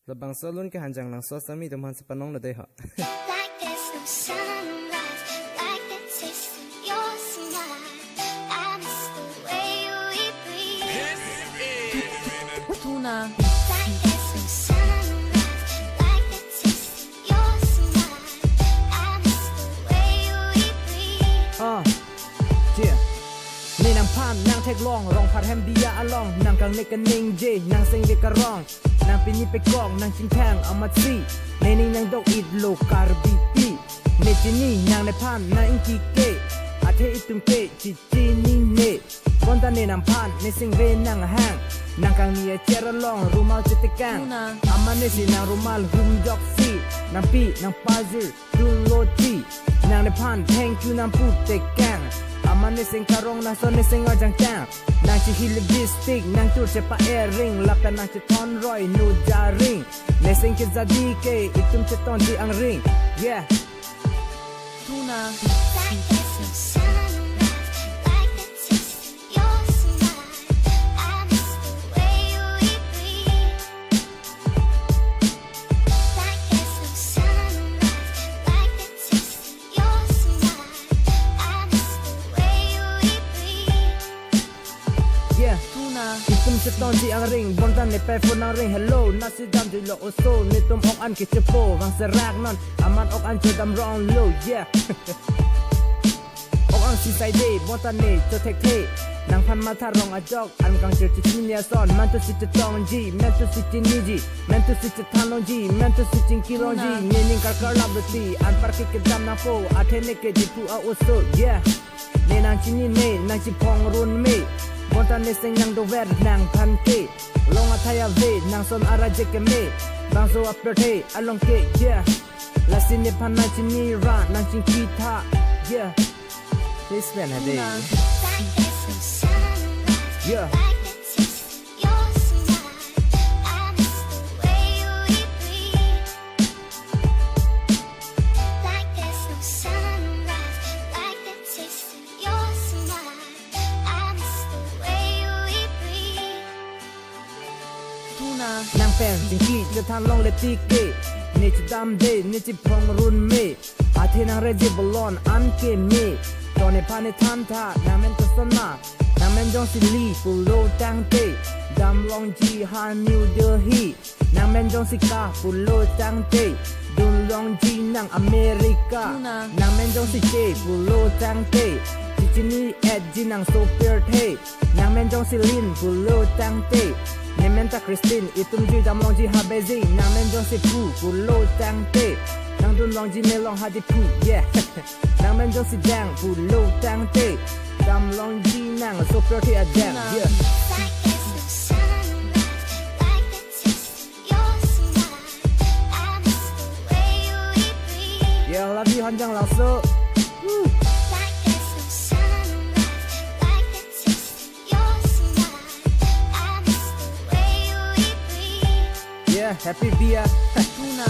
là bằng số luôn cái hành trang năng số sami tụi mình sẽ nong là đây hả? Tuna. Yeah. Ni nang pan nang tek long rong phat hem dia along nang kang nek ning je nang sing de karong nang pini pe kong nang ching thang amat si ne ning nang dok it lo kar bi pi ne chini nang ne pan nang in ki ke athe itum ke chi chi ni ne kon ta ne nang pan ne sing ve nang hang nang kang ni cher long rumal chete kang amane si nang rumal hum jok si nang pi nang pazir dun lo ti nang ne pan thank you nang put te kang amane sing karong na son sing ajang chang nang chi hil bistik nang tur che pa ring lap nang chi ton roi nu jaring ne sing ki zadi ke itum che ton di ang ring yeah Tuna. Itum se ton di ang ring bontan ne pe phone ang ring hello nasi dam di lo oso ne tum ok an ki chepo wang se rak non aman ok an chodam round low yeah ok an si sai de bontan ne cho tek the nang phan ma tha rong a jok an kang che chi nia son man to si che tong ji man to si chi ni ji man to si che than long ji man to si chin ki long ji ne ning kar kar lab ti an par ki ke dam na fo a the ne ke ji pu a oso yeah ne nang chi ni ne nang chi pong run me bontan ne sing nang do ver nang phan ke long a thaya ve nang son ara je ke me bang so up the along ke yeah la sin ne phan na chi ni ra nang chin ki tha yeah this man a day yeah nang pen jing ki je than long le ti ke ne chi dam de ne chi phong run me a the nang re je bolon an ke me to ne pa ne tham tha na men to son na na men jong si li pu lo tang te dam long ji ha new de hi na men jong si ka pu lo tang te dun long ji nang america na men jong si che pu lo tang te chi ni et ji nang super the na men jong si lin pu lo tang te ne menta Christine itum ji dam long ji ha bezi na men jong si pu lo tang te nang dun long ji me long ha di pu yeah nang men jong si dang pu lo tang te dam long ji nang so pretty a dang yeah yeah love you han jang lao so happy beer Tuna.